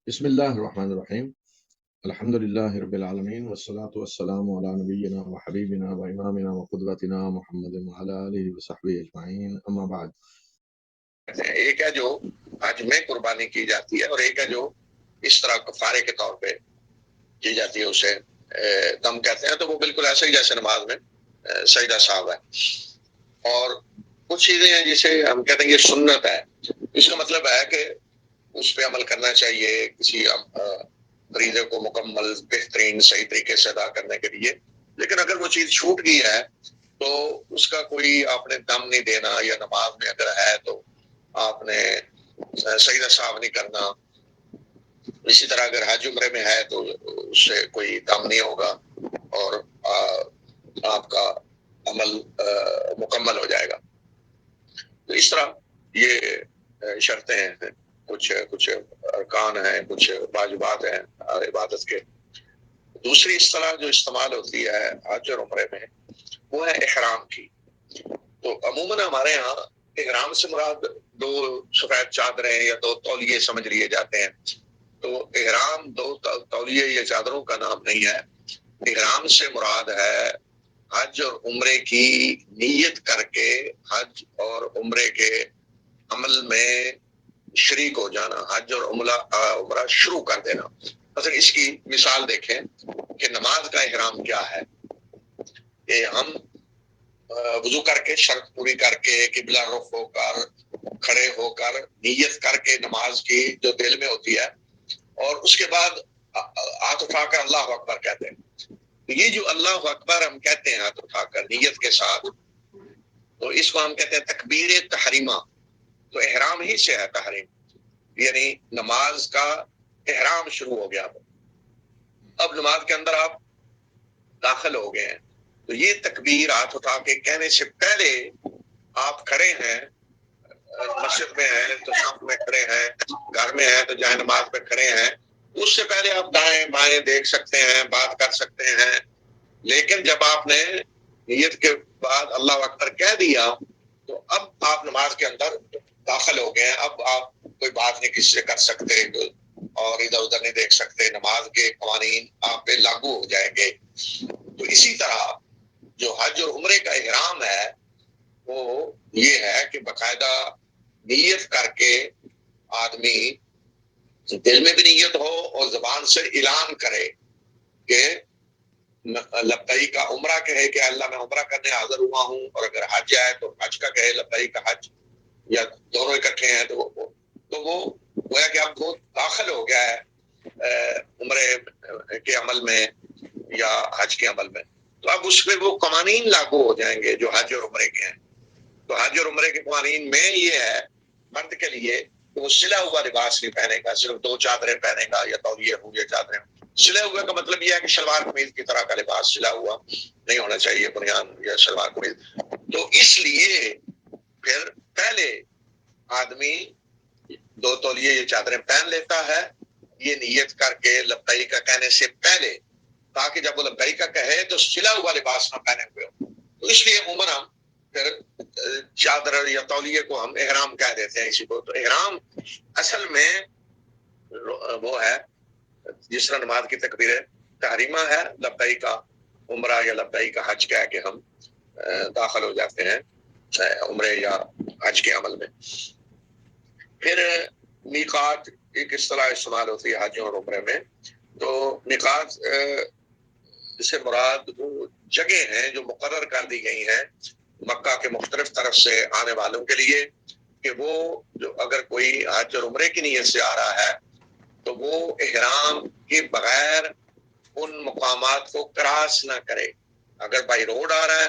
بسم الله الرحمن الرحيم. الحمد لله رب العالمين والصلاة والسلام على نبينا وحبيبنا وإمامنا وقدوتنا محمد وعلى آله وصحبه أجمعين أما بعد. ایک ہے جو حج میں قربانی کی جاتی ہے اور ایک ہے جو اس طرح کفارے کے طور پہ کی جاتی ہے، اسے دم کہتے ہیں. تو وہ بالکل ایسے ہی جیسے نماز میں سجدہ سہو ہے. اور کچھ چیزیں ہیں جسے ہم کہتے ہیں یہ سنت ہے، اس کا مطلب ہے کہ اس پہ عمل کرنا چاہیے کسی فریضے کو مکمل بہترین صحیح طریقے سے ادا کرنے کے لیے. لیکن اگر وہ چیز چھوٹ گئی ہے تو اس کا کوئی آپ نے دم نہیں دینا، یا نماز میں اگر ہے تو آپ نے سجدہ سہو نہیں کرنا. اسی طرح اگر حج عمرے میں ہے تو اس سے کوئی دم نہیں ہوگا اور آپ کا عمل مکمل ہو جائے گا. تو اس طرح یہ شرطیں ہیں، کچھ ارکان ہیں، کچھ واجبات ہیں عبادت کے. دوسری اصطلاح جو استعمال ہوتی ہے حج اور عمرے میں وہ ہے احرام کی. تو عموماً ہمارے یہاں احرام سے مراد دو سفید چادریں یا دو تولیے سمجھ لیے جاتے ہیں. تو احرام دو تولیے یا چادروں کا نام نہیں ہے. احرام سے مراد ہے حج اور عمرے کی نیت کر کے حج اور عمرے کے عمل میں شریک ہو جانا، حج اور عمرہ شروع کر دینا. مثلا اس کی مثال دیکھیں کہ نماز کا احرام کیا ہے. کہ ہم وضو کر کے شرط پوری کر کے قبلہ رخ ہو کر کھڑے ہو کر نیت کر کے نماز کی جو دل میں ہوتی ہے، اور اس کے بعد ہاتھ اٹھا کر اللہ اکبر کہتے ہیں. یہ جو اللہ اکبر ہم کہتے ہیں ہاتھ اٹھا کر نیت کے ساتھ، تو اس کو ہم کہتے ہیں تکبیر تحریمہ. تو احرام ہی سے ہے تحریم، یعنی نماز کا احرام شروع ہو گیا. اب نماز کے اندر آپ داخل ہو گئے ہیں تو یہ تکبیر ہاتھ اٹھا کے کہنے سے پہلے آپ کھڑے ہیں، مسجد میں ہیں تو صف میں کھڑے ہیں، گھر میں ہیں تو جہاں نماز پہ کھڑے ہیں، اس سے پہلے آپ دائیں بائیں دیکھ سکتے ہیں، بات کر سکتے ہیں. لیکن جب آپ نے نیت کے بعد اللہ اکبر کہہ دیا تو اب آپ نماز کے اندر داخل ہو گئے ہیں. اب آپ کوئی بات نہیں کسی سے کر سکتے اور ادھر ادھر نہیں دیکھ سکتے، نماز کے قوانین آپ پہ لاگو ہو جائیں گے. تو اسی طرح جو حج اور عمرے کا احرام ہے وہ یہ ہے کہ باقاعدہ نیت کر کے آدمی دل میں بھی نیت ہو اور زبان سے اعلان کرے کہ لبیک کا عمرہ کہے کہ اللہ میں عمرہ کرنے حاضر ہوا ہوں، اور اگر حج ہے تو حج کا کہے لبیک کا حج، یا دونوں اکٹھے ہیں تو وہ گویا کہ اب وہ داخل ہو گیا ہے عمرے کے عمل میں یا حج کے عمل میں. تو اب اس پہ وہ قوانین لاگو ہو جائیں گے جو حج اور عمرے کے ہیں. تو حج اور عمرے کے قوانین میں یہ ہے مرد کے لیے کہ وہ سلا ہوا لباس نہیں پہنے گا، صرف دو چادریں پہنے گا یا تولیے ہوں یا چادریں. سلے ہوئے کا مطلب یہ ہے کہ شلوار قمیض کی طرح کا لباس سلا ہوا نہیں ہونا چاہیے، بنیان یا شلوار قمیض. تو اس لیے پھر پہلے آدمی دو تولیے یہ چادریں پہن لیتا ہے یہ نیت کر کے لبیک کا کہنے سے پہلے، تاکہ جب وہ لبیک کا کہے تو سلا ہوا لباس نہ پہنے ہوئے ہو. تو اس لیے عموماً ہم پھر چادر یا تولیے کو ہم احرام کہہ دیتے ہیں اسی کو. تو احرام اصل میں وہ ہے جس طرح نماز کی تکبیر تحریمہ ہے، لبیک کا عمرہ یا لبیک کا حج کہہ کے ہم داخل ہو جاتے ہیں عمرے یا حج کے عمل میں. پھر میقات ایک اصطلاح استعمال ہوتی ہے حج اور عمرے میں. تو میقات سے مراد وہ جگہ ہیں جو مقرر کر دی گئی ہیں مکہ کے مختلف طرف سے آنے والوں کے لیے، کہ وہ جو اگر کوئی حج اور عمرے کی نیت سے آ رہا ہے تو وہ احرام کے بغیر ان مقامات کو کراس نہ کرے. اگر بائی روڈ آ رہا ہے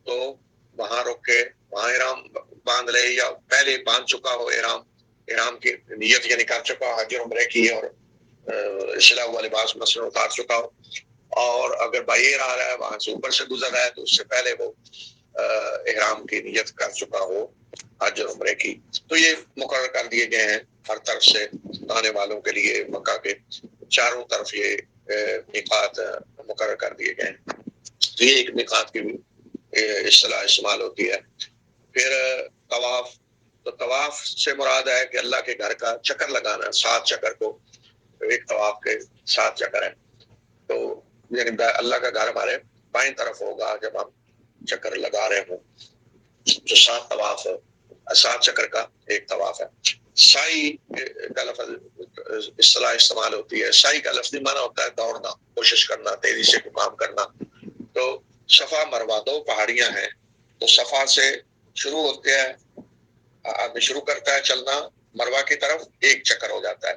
تو وہاں رک کے وہاں احرام باندھ لے، یا پہلے باندھ چکا ہو احرام کی نیت یعنی کر چکا حج اور عمرے کی اور سلا ہوا لباس مثلا اتار چکا ہو. اور اگر بائی ایئر آ رہا ہے وہاں سے اوپر سے گزر رہا ہے تو اس سے پہلے وہ احرام کی نیت کر چکا ہو حج اور عمرے کی. تو یہ مقرر کر دیے گئے ہیں ہر طرف سے آنے والوں کے لیے، مکہ کے چاروں طرف یہ میقات مقرر کر دیے گئے ہیں. تو یہ ایک میقات کی بھی اصطلاح استعمال ہوتی ہے. پھر طواف، تو طواف سے مراد ہے کہ اللہ کے گھر کا چکر لگانا، 7 چکر کو ایک طواف کے 7 چکر ہیں. تو یعنی اللہ کا گھر ہمارے بائیں طرف ہوگا جب ہم چکر لگا رہے ہوں. تو 7 طواف ہے، 7 چکر کا ایک طواف ہے. سائی کا لفظ اصطلاح استعمال ہوتی ہے. سائی کا لفظی معنی ہوتا ہے دوڑنا، کوشش کرنا، تیزی سے کام کرنا. تو صفا مروہ 2 پہاڑیاں ہیں. تو صفا سے شروع ہوتے ہیں، آدمی شروع کرتا ہے چلنا مروہ کی طرف، 1 چکر ہو جاتا ہے.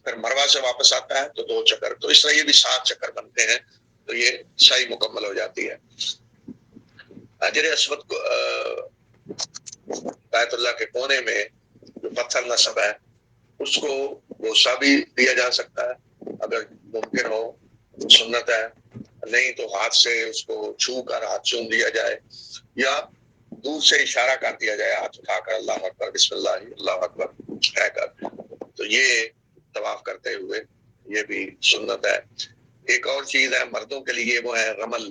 پھر مروہ سے واپس آتا ہے تو 2 چکر. تو اس طرح یہ بھی 7 چکر بنتے ہیں. تو یہ سائی مکمل ہو جاتی ہے. حجر اسود کو بیت اللہ کے کونے میں جو پتھر نصب ہے اس کو بوسہ بھی دیا جا سکتا ہے اگر ممکن ہو، سنت ہے. نہیں تو ہاتھ سے اس کو چھو کر ہاتھ چوم دیا جائے، یا دور سے اشارہ کر دیا جائے ہاتھ اٹھا کر اللہ اکبر بسم اللہ اللہ اکبر کہہ کر. تو یہ طواف کرتے ہوئے یہ بھی سنت ہے. ایک اور چیز ہے مردوں کے لیے، وہ ہے رمل،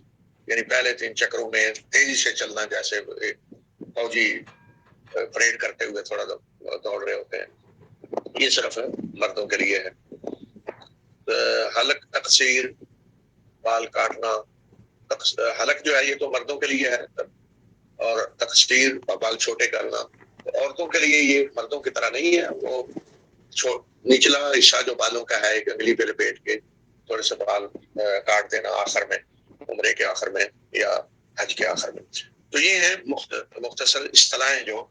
یعنی پہلے 3 چکروں میں تیزی سے چلنا، جیسے فوجی پریڈ کرتے ہوئے تھوڑا دوڑ رہے ہوتے ہیں. یہ صرف مردوں کے لیے ہے. حلق تقصیر، بال کاٹنا. حلق جو ہے یہ تو مردوں کے لیے ہے، اور تقصیر بال چھوٹے کرنا عورتوں کے لیے. یہ مردوں کی طرح نہیں ہے. وہ نچلا حصہ جو بالوں کا ہے ایک انگلی پہ لپیٹ کے تھوڑے سے بال کاٹ دینا آخر میں، عمرے کے آخر میں یا حج کے آخر میں. تو یہ ہیں مختصر اصطلاحیں جو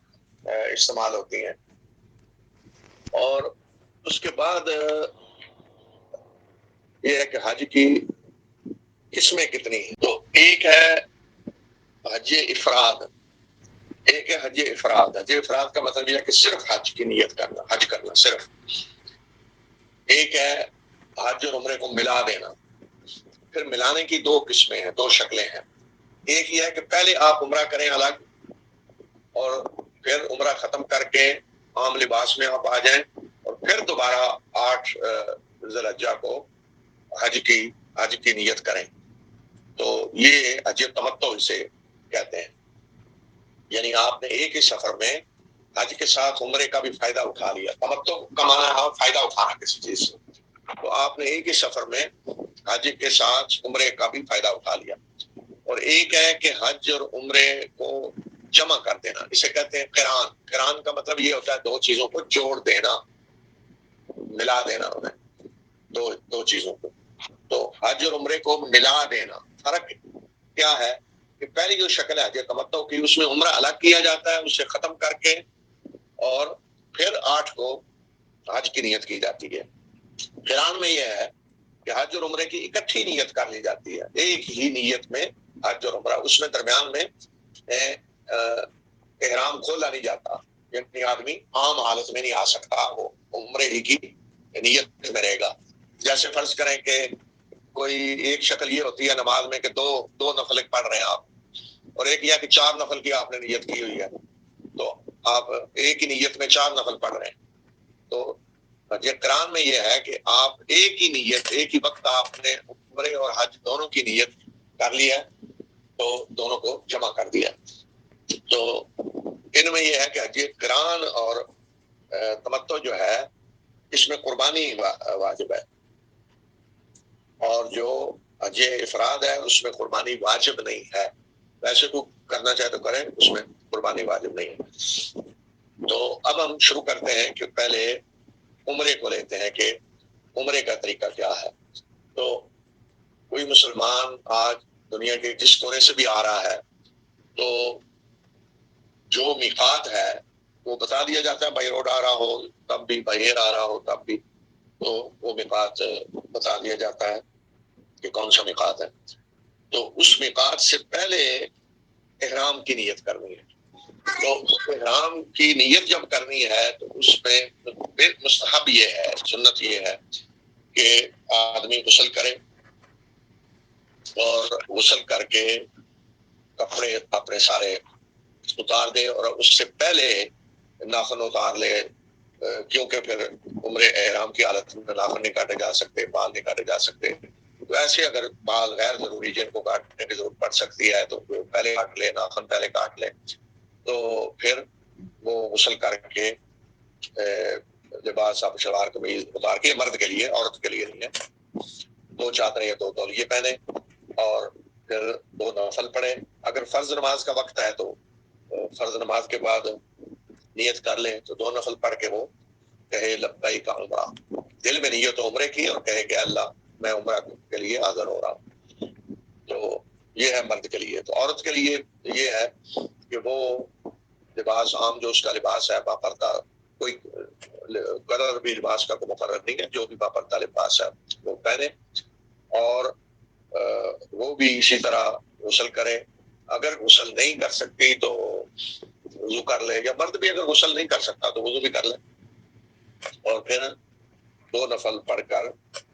استعمال ہوتی ہیں. اور اس کے بعد یہ ہے کہ حج کی قسمیں کتنی ہیں. تو ایک ہے حج افراد، ایک ہے حج افراد. حج افراد کا مطلب یہ ہے کہ صرف حج کی نیت کرنا، حج کرنا صرف. ایک ہے حج اور عمرے کو ملا دینا. پھر ملانے کی 2 قسمیں ہیں، 2 شکلیں ہیں. ایک یہ ہے کہ پہلے آپ عمرہ کریں الگ، اور پھر عمرہ ختم کر کے عام لباس میں آپ آ جائیں، اور پھر دوبارہ 8 ذی الحجہ کو حج کی نیت کریں. تو یہ حج تمتع اسے کہتے ہیں. یعنی آپ نے ایک ہی سفر میں حج کے ساتھ عمرے کا بھی فائدہ اٹھا لیا. تمتع کا معنی ہے فائدہ اٹھانا کسی چیز سے. تو آپ نے ایک ہی سفر میں حج کے ساتھ عمرے کا بھی فائدہ اٹھا لیا. اور ایک ہے کہ حج اور عمرے کو جمع کر دینا، اسے کہتے ہیں قران. قران کا مطلب یہ ہوتا ہے 2 چیزوں کو جوڑ دینا، ملا دینا انہیں، دو چیزوں کو. تو حج اور عمرے کو ملا دینا. فرق کیا ہے کہ پہلی جو شکل ہے حج تمتع کی، اس میں عمرہ الگ کیا جاتا ہے اسے ختم کر کے، اور پھر 8 کو حج کی نیت کی جاتی ہے. قران میں یہ ہے کہ حج اور عمرے کی اکٹھی نیت کر لی جاتی ہے، ایک ہی نیت میں حج اور عمرہ. اس میں درمیان میں احرام کھولا نہیں جاتا، یعنی آدمی عام حالت میں نہیں آ سکتا، وہ عمرے ہی کی نیت میں رہے گا. جیسے فرض کریں کہ کوئی ایک شکل یہ ہوتی ہے نماز میں کہ دو نفل پڑھ رہے ہیں آپ، اور ایک یہ کہ 4 نفل کی آپ نے نیت کی ہوئی ہے. تو آپ ایک ہی نیت میں 4 نفل پڑھ رہے ہیں. تو قرآن میں یہ ہے کہ آپ ایک ہی نیت، ایک ہی وقت آپ نے عمرے اور حج دونوں کی نیت کر لی ہے، تو دونوں کو جمع کر دیا. تو ان میں یہ ہے کہ حج قرآن اور تمتع جو ہے اس میں قربانی واجب ہے، اور جو حج افراد ہے اس میں قربانی واجب نہیں ہے. ویسے کو کرنا چاہے تو کریں، اس میں قربانی واجب نہیں ہے. تو اب ہم شروع کرتے ہیں کہ پہلے عمرے کو لیتے ہیں کہ عمرے کا طریقہ کیا ہے. تو کوئی مسلمان آج دنیا کے جس کونے سے بھی آ رہا ہے تو جو میقات ہے وہ بتا دیا جاتا ہے، بائی روڈ آ رہا ہو تب بھی، بائی ایئر آ رہا ہو تب بھی، تو وہ میقات بتا دیا جاتا ہے کہ کون سا میقات ہے. تو اس میقات سے پہلے احرام کی نیت کرنی ہے. تو احرام کی نیت جب کرنی ہے تو اس میں مستحب یہ ہے، سنت یہ ہے کہ آدمی غسل کرے، اور غسل کر کے کپڑے اپنے سارے اتار دے، اور اس سے پہلے ناخن اتار لے، کیونکہ پھر عمرے احرام کی حالت میں ناخن نہیں کاٹے جا سکتے، بال نہیں کاٹے جا سکتے. تو ایسے اگر بال غیر ضروری جن کو کاٹنے کی ضرورت پڑ سکتی ہے تو پہلے کاٹ لے، ناخن پہلے کاٹ لے. تو پھر وہ غسل کر کے لباس آپ شلوار قمیض اتار کے، مرد کے لیے، عورت کے لیے نہیں ہے، 2 چادریں یا 2 تولیے پہنے اور پھر 2 نفل پڑھے. اگر فرض نماز کا وقت ہے تو فرض نماز کے بعد نیت کر لیں تو 2 نفل پڑھ کے وہ کہے لبیک عمرہ، دل میں نیت عمرے کی اور کہے کہ اللہ میں عمرہ کے لیے حاضر ہو رہا ہوں. تو یہ ہے مرد کے لیے. تو عورت کے لیے یہ ہے کہ وہ لباس عام جو اس کا لباس ہے باپردہ، کوئی قرر بھی لباس کا کوئی مقرر نہیں ہے، جو بھی باپردہ لباس ہے وہ پہنے اور وہ بھی اسی طرح غسل کرے. اگر غسل نہیں کر سکتی تو وضو کر لے، یا مرد بھی اگر غسل نہیں کر سکتا تو وضو بھی کر لے اور پھر 2 نفل پڑھ کر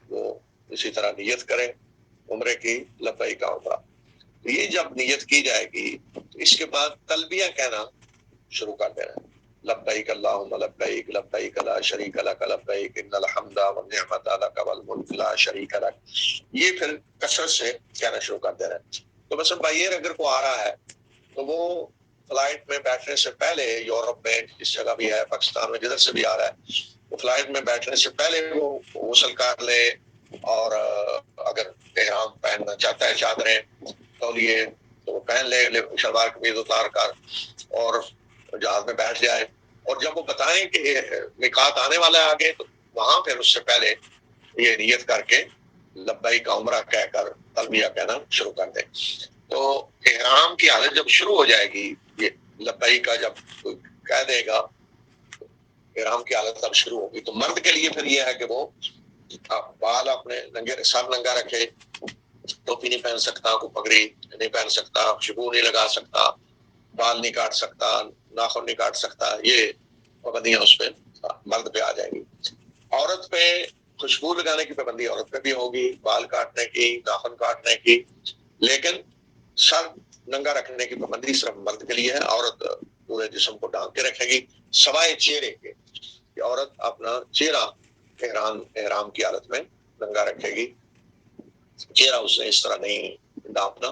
وہ اسی طرح نیت کرے عمرے کی لبیک عمرہ. یہ جب نیت کی جائے گی تو اس کے بعد تلبیہ کہنا شروع کر دینا، لبیک اللہم لبیک لبیک لا شریک لک لبیک ان الحمد والنعمت لک والملک لا شریک لک. یہ پھر کثرت سے کہنا شروع کر دینا. تو مثلا بائیر اگر کو آ رہا ہے تو وہ فلائٹ میں بیٹھنے سے پہلے، یورپ میں جس جگہ بھی ہے، پاکستان میں جدھر سے بھی آ رہا ہے، وہ فلائٹ میں بیٹھنے سے پہلے وہ غسل کر لے اور اگر احرام پہننا چاہتا ہے چادریں تولیے تو وہ پہن لے شلوار قمیض اتار کر اور جہاز میں بیٹھ جائے. اور جب وہ بتائیں کہ میقات آنے والا ہے آگے تو وہاں پھر اس سے پہلے یہ نیت کر کے لبیک عمرہ کہہ کر تلبیہ کہنا شروع کر دیں. تو احرام کی حالت جب شروع ہو جائے گی، یہ لبیک کا جب کوئی کہہ دے گا احرام کی حالت تب شروع ہوگی. تو مرد کے لیے پھر یہ ہے کہ وہ بال اپنے ننگے، سر ننگا رکھے، ٹوپی نہیں پہن سکتا، کوئی پگڑی نہیں پہن سکتا، خوشبو نہیں لگا سکتا، بال نہیں کاٹ سکتا، ناخن نہیں کاٹ سکتا. یہ پابندیاں اس پہ مرد پہ آ جائیں گی. عورت پہ خوشبو لگانے کی پابندی عورت پہ بھی ہوگی، بال کاٹنے کی، ناخن کاٹنے کی، لیکن سر ننگا رکھنے کی پابندی صرف مرد کے لیے ہے. عورت پورے جسم کو ڈھانک کے رکھے گی سوائے چہرے کے، کہ عورت اپنا چہرہ احرام کی حالت میں ننگا رکھے گی، چہرہ اس نے اس طرح نہیں ڈھانپنا.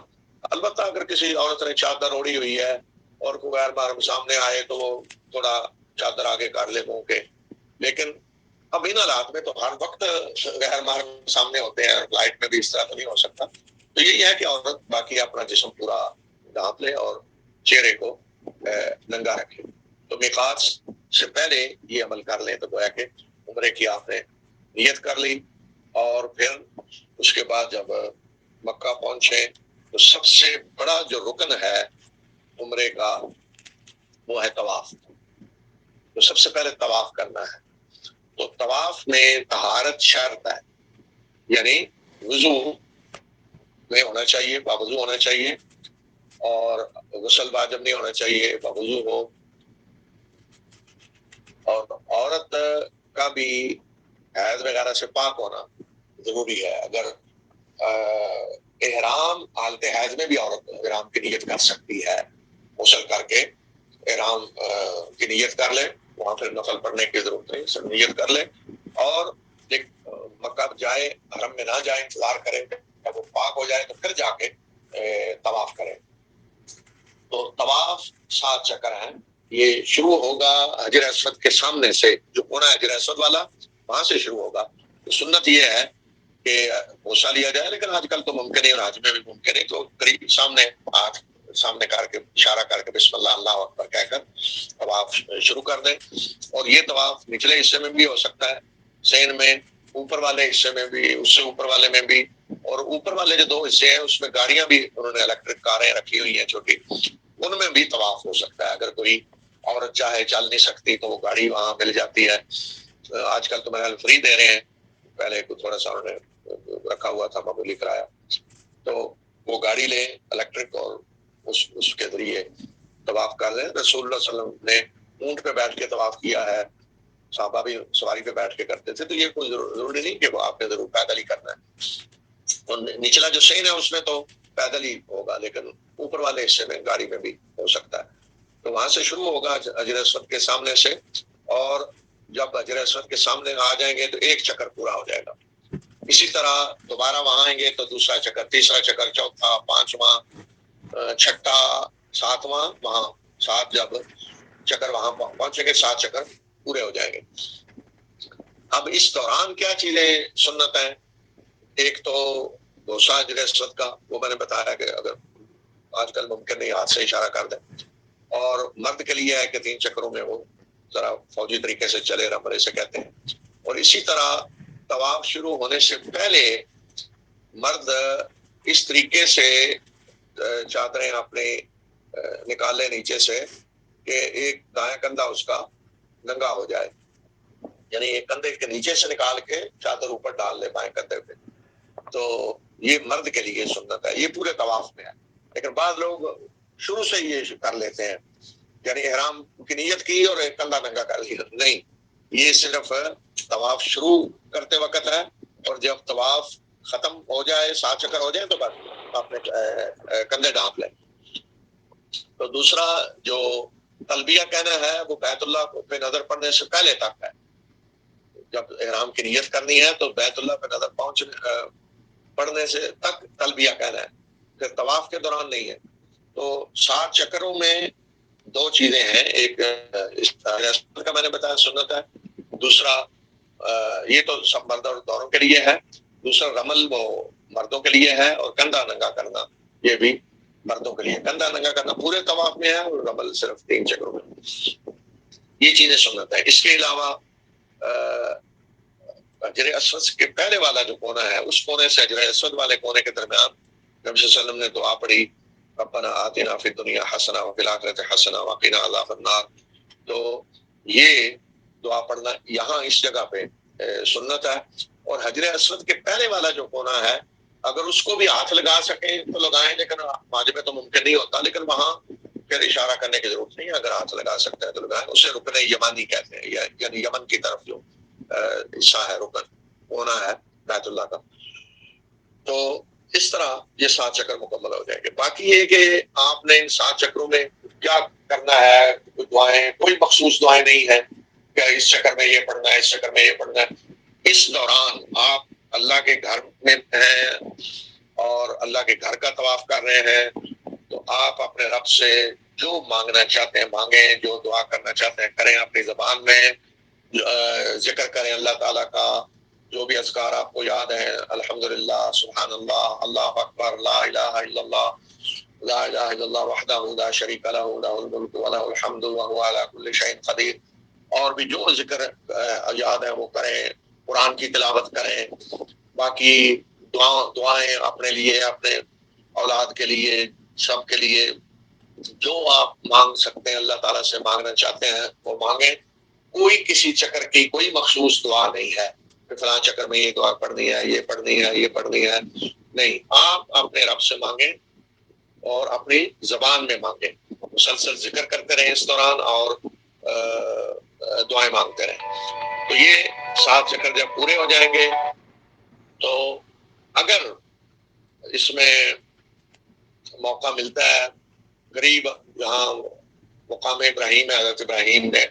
البتہ اگر کسی عورت نے چادر اوڑھی ہوئی ہے اور کوئی غیر محرم سامنے آئے تو وہ تھوڑا چادر آگے کر لے منہ کے. لیکن اب ان حالات میں تو ہر وقت غیر محرم سامنے ہوتے ہیں، فلائٹ میں بھی اس طرح تو نہیں ہو سکتا. تو یہی ہے کہ عورت باقی اپنا جسم پورا ڈھانپ لے اور چہرے کو ننگا رکھے. تو میقات سے پہلے یہ عمل کر لیں تو گویا کہ عمرے کی آپ نے نیت کر لی. اور پھر اس کے بعد جب مکہ پہنچے تو سب سے بڑا جو رکن ہے عمرے کا وہ ہے طواف. تو سب سے پہلے طواف کرنا ہے. تو طواف میں طہارت شرط ہے، یعنی وضو میں ہونا چاہیے، باوضو ہونا چاہیے، اور غسل واجب نہیں ہونا چاہیے، باوضو ہو. اور عورت کا بھی حیض وغیرہ سے پاک ہونا ضروری ہے. اگر احرام حالت حیض میں بھی عورت احرام کی نیت کر سکتی ہے، غسل کر کے احرام کی نیت کر لے، وہاں پھر نفل پڑھنے کی ضرورت نہیں، صرف نیت کر لے اور مکہ جائے، حرم میں نہ جائے، انتظار کرے جب وہ پاک ہو جائے تو پھر جا کے طواف کرے. تو طواف 7 چکر ہیں. یہ شروع ہوگا حجر اسود کے سامنے سے، جو کونا حجر اسود والا وہاں سے شروع ہوگا. تو سنت یہ ہے کہ بوسہ لیا جائے، لیکن آج کل تو ممکن ہے اور حج میں بھی ممکن ہے، تو قریب سامنے ہاتھ سامنے کر کے اشارہ کر کے بسم اللہ اللہ اکبر کہہ کر طواف شروع کر دیں. اور یہ طواف نچلے حصے میں بھی ہو سکتا ہے سین میں، اوپر والے حصے میں بھی، اس سے اوپر والے میں بھی. اور اوپر والے جو 2 حصے ہیں اس میں گاڑیاں بھی انہوں نے الیکٹرک کاریں رکھی ہوئی ہیں چھوٹی، ان میں بھی طواف ہو سکتا ہے. اگر کوئی عورت چاہے چل نہیں سکتی تو وہ گاڑی وہاں مل جاتی ہے. آج کل تو میرا فری دے رہے ہیں، پہلے کو تھوڑا سا انہوں نے رکھا ہوا تھا معمولی کرایہ. تو وہ گاڑی لے الیکٹرک اور اس کے ذریعے طواف کر لیں. رسول اللہ صلی اللہ علیہ وسلم نے اونٹ پہ بیٹھ کے طواف کیا ہے، صحابہ بھی سواری پہ بیٹھ کے کرتے تھے. تو یہ کوئی ضروری نہیں کہ وہ آپ نے ضرور پیدل ہی کرنا ہے. اور نچلا جو سین ہے اس میں تو پیدل ہی ہوگا، لیکن اوپر والے حصے میں گاڑی میں بھی ہو سکتا ہے. تو وہاں سے شروع ہوگا حجر اسود کے سامنے سے، اور جب حجر اسود کے سامنے آ جائیں گے تو 1 چکر پورا ہو جائے گا. اسی طرح دوبارہ وہاں آئیں گے تو دوسرا چکر، تیسرا چکر، چوتھا، 5واں، چھٹا، 7واں، وہاں 7 جب چکر وہاں پہنچیں گے 7 چکر پورے ہو جائیں گے. اب اس دوران کیا چیزیں سنت ہیں؟ ایک تو بوسہ حجر اسود کا، وہ میں نے بتایا کہ اگر آج کل ممکن نہیں ہاتھ سے اشارہ کر دیں، اور مرد کے لیے ہے کہ 3 چکروں میں وہ ذرا فوجی طریقے سے چلے، رملے سے کہتے ہیں. اور اسی طرح طواف شروع ہونے سے پہلے مرد اس طریقے سے چادریں اپنے نکالے نیچے سے کہ ایک دایاں کندھا اس کا ننگا ہو جائے، یعنی ایک کندھے کے نیچے سے نکال کے چادر اوپر ڈال لے بائیں کندھے پہ. تو یہ مرد کے لیے سنت ہے، یہ پورے طواف میں ہے. لیکن بعض لوگ شروع سے یہ کر لیتے ہیں، یعنی احرام کی نیت کی اور ایک کندھا ننگا کر لیا. نہیں، یہ صرف طواف شروع کرتے وقت ہے، اور جب طواف ختم ہو جائے، 7 چکر ہو جائے تو بس اپنے کندھے ڈھانپ لیں. تو دوسرا جو تلبیہ کہنا ہے وہ بیت اللہ پہ نظر پڑنے سے پہلے تک ہے. جب احرام کی نیت کرنی ہے تو بیت اللہ پہ نظر پڑنے سے تک تلبیہ کہنا ہے، پھر طواف کے دوران نہیں ہے. تو 7 چکروں میں 2 چیزیں ہیں، ایک کا میں نے بتایا سنت ہے، دوسرا یہ تو سب مرد اور عورتوں کے لیے ہے، دوسرا رمل وہ مردوں کے لیے ہے، اور کندھا ننگا کرنا یہ بھی مردوں کے لیے. کندھا ننگا کرنا پورے طواف میں ہے، اور رمل صرف 3 چکروں میں. یہ چیزیں سنت ہے. اس کے علاوہ حجر اسود کے پہلے والا جو کونا ہے، اس کونے سے حجر اسود والے کونے کے درمیان نبی صلی اللہ علیہ وسلم نے دعا پڑھی، ربنا آتنا فی الدنیا حسنہ وفی الآخرۃ حسنہ وقنا عذاب النار. تو یہ دعا پڑھنا یہاں اس جگہ پہ سنت ہے. اور حجر اسود کے پہلے والا جو کونا ہے، اگر اس کو بھی ہاتھ لگا سکیں تو لگائیں، لیکن واجب میں تو ممکن نہیں ہوتا، لیکن وہاں پھر اشارہ کرنے کی ضرورت نہیں ہے. اگر ہاتھ لگا سکتا ہے تو لگائیں. اسے رکن یمانی کہتے ہیں، یعنی یمن کی طرف جو حصہ ہے، رکن ہونا ہے بیت اللہ کا. تو اس طرح یہ 7 چکر مکمل ہو جائیں گے. باقی یہ کہ آپ نے ان 7 چکروں میں کیا کرنا ہے، دعائیں کوئی مخصوص دعائیں نہیں ہیں کہ اس چکر میں یہ پڑھنا ہے، اس چکر میں یہ پڑھنا ہے. اس دوران آپ اللہ کے گھر میں ہیں اور اللہ کے گھر کا طواف کر رہے ہیں، تو آپ اپنے رب سے جو مانگنا چاہتے ہیں مانگیں، جو دعا کرنا چاہتے ہیں کریں. اپنی زبان میں ذکر کریں اللہ تعالیٰ کا، جو بھی اذکار آپ کو یاد ہیں، الحمدللہ، سبحان اللہ، اللہ اکبر، لا الہ الا اللہ، لا الہ الا اللہ وحدہ لا شریک لہ، لہ الملک ولہ الحمد وہو علی کل شیء قدیر. اور بھی جو ذکر یاد ہے وہ کریں، قرآن کی تلاوت کریں. باقی دعائیں اپنے لیے، اپنے اولاد کے لیے، سب کے لیے جو آپ مانگ سکتے ہیں، اللہ تعالیٰ سے مانگنا چاہتے ہیں وہ مانگیں. کوئی کسی چکر کی کوئی مخصوص دعا نہیں ہے کہ فلاں چکر میں یہ دعا پڑھنی ہے، یہ پڑھنی ہے، یہ پڑھنی ہے. نہیں، آپ اپنے رب سے مانگیں اور اپنی زبان میں مانگیں. مسلسل ذکر کرتے رہیں اس دوران اور دعائیں مانگتے رہیں. تو یہ 7 چکر جب پورے ہو جائیں گے تو اگر اس میں موقع ملتا ہے، قریب جہاں مقام ابراہیم ہے، حضرت ابراہیم نے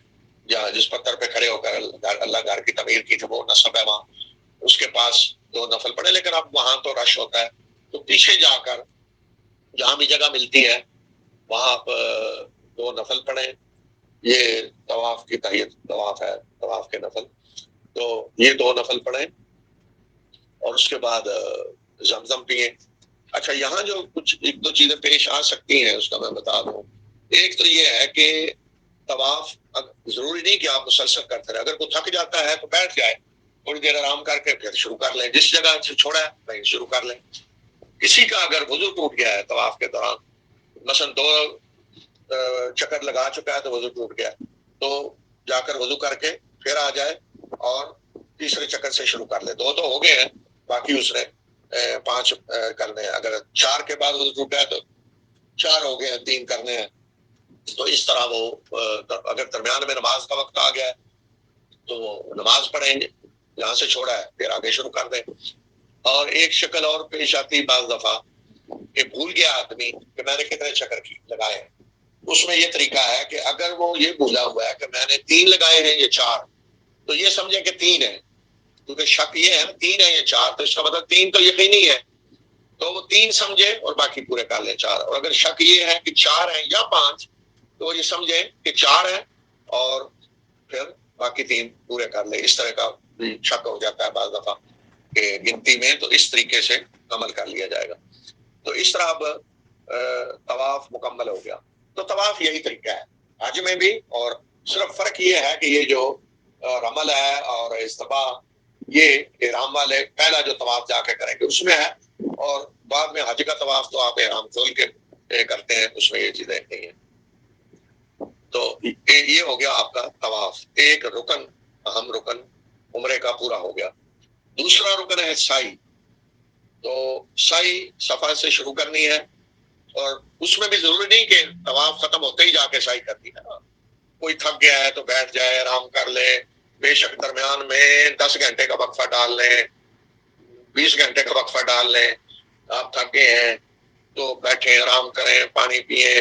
جس پتھر پہ کھڑے ہو کر اللہ گھر کی تعمیر کی تھی، وہ نصب ہے وہاں، اس کے پاس 2 نفل پڑھے. لیکن اب وہاں تو رش ہوتا ہے، تو پیچھے جا کر جہاں بھی جگہ ملتی ہے وہاں آپ 2 نفل پڑھیں. یہ طواف کی تحیت طواف ہے، طواف کے نفل. تو یہ 2 نفل پڑھیں اور اس کے بعد زمزم پئیں. اچھا، یہاں جو کچھ 1-2 چیزیں پیش آ سکتی ہیں اس کا میں بتا دوں. ایک تو یہ ہے کہ طواف ضروری نہیں کہ آپ مسلسل کرتے رہیں. اگر کوئی تھک جاتا ہے تو بیٹھ جائے، تھوڑی دیر آرام کر کے پھر شروع کر لیں. جس جگہ سے چھوڑا ہے وہیں شروع کر لیں. کسی کا اگر وضو ٹوٹ گیا ہے طواف کے دوران، مثلا 2 چکر لگا چکا ہے تو وضو ٹوٹ گیا، تو جا کر وضو کر کے پھر آ جائے اور تیسرے چکر سے شروع کر لے. 2 تو ہو گئے ہیں، باقی اس نے 5 کرنے ہیں. اگر 4 کے بعد وضو ٹوٹا ہے تو 4 ہو گئے ہیں، 3 کرنے ہیں. تو اس طرح وہ اگر درمیان میں نماز کا وقت آ گیا تو وہ نماز پڑھیں گے، جہاں سے چھوڑا ہے پھر آگے شروع کر دیں. اور ایک شکل اور پیش آتی بعض دفعہ کہ بھول گیا آدمی کہ میں نے کتنے چکر لگائے ہیں. اس میں یہ طریقہ ہے کہ اگر وہ یہ بھولا ہوا ہے کہ میں نے 3 لگائے ہیں یا 4، تو یہ سمجھیں کہ 3 ہے، کیونکہ شک یہ ہے 3 ہے یا 4، تو اس کا مطلب 3 تو یقینی ہے، تو وہ 3 سمجھے اور باقی پورے کر لیں 4. اور اگر شک یہ ہے کہ 4 ہیں یا 5، تو یہ سمجھے کہ 4 ہیں اور پھر باقی 3 پورے کر لیں. اس طرح کا بھی شک ہو جاتا ہے بعض دفعہ کہ گنتی میں، تو اس طریقے سے عمل کر لیا جائے گا. تو اس طرح اب طواف مکمل ہو گیا. تو طواف یہی طریقہ ہے حج میں بھی، اور صرف فرق یہ ہے کہ یہ جو رمل ہے اور استباح، یہ احرام والے پہلا جو طواف جا کے کریں گے اس میں ہے، اور بعد میں حج کا طواف تو آپ احرام کھول کے کرتے ہیں، اس میں یہ چیزیں نہیں ہیں. تو یہ ہو گیا آپ کا طواف، ایک رکن، اہم رکن عمرے کا پورا ہو گیا. دوسرا رکن ہے سعی. تو سعی صفا سے شروع کرنی ہے، اور اس میں بھی ضروری نہیں کہ طواف ختم ہوتے ہی جا کے سعی کرنی ہے. کوئی تھک گیا ہے تو بیٹھ جائے، آرام کر لے، بے شک درمیان میں 10 گھنٹے کا وقفہ ڈال لیں، 20 گھنٹے کا وقفہ ڈال لیں. آپ تھک گئے ہیں تو بیٹھیں، آرام کریں، پانی پئیں،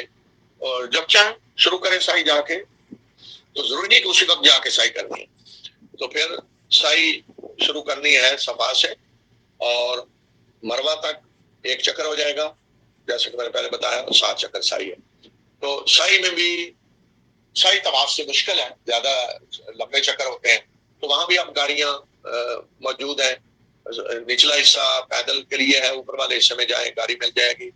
اور جب چاہیں شروع کریں سعی جا کے. تو ضروری نہیں کہ اسی وقت جا کے سعی کرنی ہے. تو پھر سعی شروع کرنی ہے صفا سے، اور مروہ تک ایک چکر ہو جائے گا، جیسے کہ میں نے پہلے بتایا 7 چکر سعی ہے. تو سعی میں بھی، سعی طواف سے مشکل ہے، زیادہ لمبے چکر ہوتے ہیں. تو وہاں بھی اب گاڑیاں موجود ہیں. نچلا حصہ پیدل کے لیے ہے، اوپر والے حصے میں جائیں گاڑی مل جائے گی.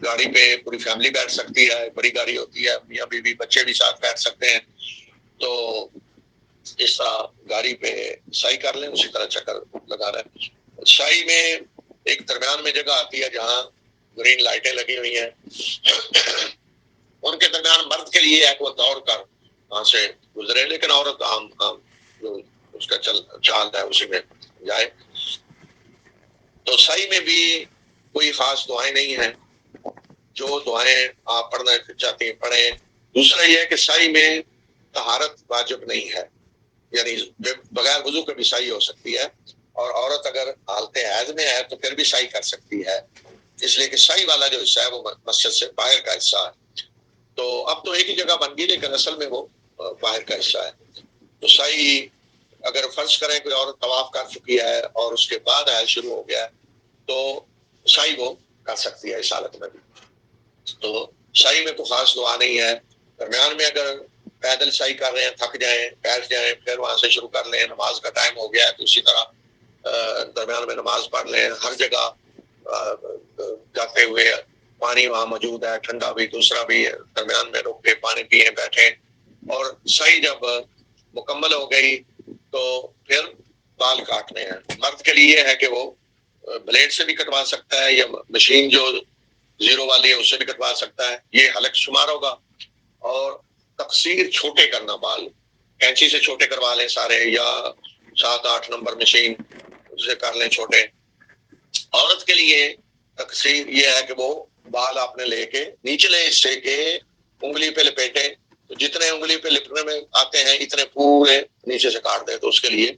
گاڑی پہ پوری فیملی بیٹھ سکتی ہے، بڑی گاڑی ہوتی ہے، میاں بیوی بچے بھی ساتھ بیٹھ سکتے ہیں. تو اس طرح گاڑی پہ سعی کر لیں، اسی طرح چکر لگانا ہے. سعی میں ایک درمیان میں جگہ آتی ہے جہاں گرین لائٹیں لگی ہوئی ہیں، ان کے درمیان مرد کے لیے ہے کہ وہ دوڑ کر وہاں سے گزرے، لیکن عورت عام جو اس کا چال ہے اسی میں جائے. تو سعی میں بھی کوئی خاص دعائیں نہیں ہیں، جو دعائیں آپ پڑھنا چاہتے ہیں پڑھیں. دوسرا یہ ہے کہ سعی میں طہارت واجب نہیں ہے، یعنی بغیر وضو کے بھی سعی ہو سکتی ہے، اور عورت اگر حالت حیض میں ہے تو پھر بھی سعی کر سکتی ہے، اس لیے کہ سعی والا جو حصہ ہے وہ مسجد سے باہر کا حصہ ہے. تو اب تو ایک ہی جگہ بن گئی، لیکن اصل میں وہ باہر کا حصہ ہے. تو سعی اگر فرض کریں کہ عورت طواف کر چکی ہے اور اس کے بعد حیض شروع ہو گیا ہے تو سعی وہ کر سکتی ہے اس حالت میں بھی. تو سعی میں کوئی خاص دعا نہیں ہے. درمیان میں اگر پیدل سعی کر رہے ہیں، تھک جائیں، بیٹھ جائیں، پھر وہاں سے شروع کر لیں. نماز کا ٹائم ہو گیا ہے تو اسی طرح درمیان میں نماز پڑھ لیں. ہر جگہ جاتے ہوئے پانی وہاں موجود ہے، ٹھنڈا بھی دوسرا بھی، درمیان میں رک کے پانی پیئیں، بیٹھیں. اور سعی جب مکمل ہو گئی تو پھر بال کاٹنے ہیں. مرد کے لیے ہے کہ وہ بلیڈ سے بھی کٹوا سکتا ہے، یا مشین جو زیرو والی ہے اس سے بھی کٹوا سکتا ہے، یہ حلق شمار ہوگا. اور تقصیر چھوٹے کرنا، بال کینچی سے چھوٹے کروا لیں سارے، یا 7-8 نمبر مشین سے کر لیں چھوٹے. عورت کے لیے تقصیر یہ ہے کہ وہ بال آپ نے لے کے نیچلے حصے کے انگلی پہ لپیٹیں، تو جتنے انگلی پہ لپٹنے میں آتے ہیں اتنے پورے نیچے سے کاٹ دیں، تو اس کے لیے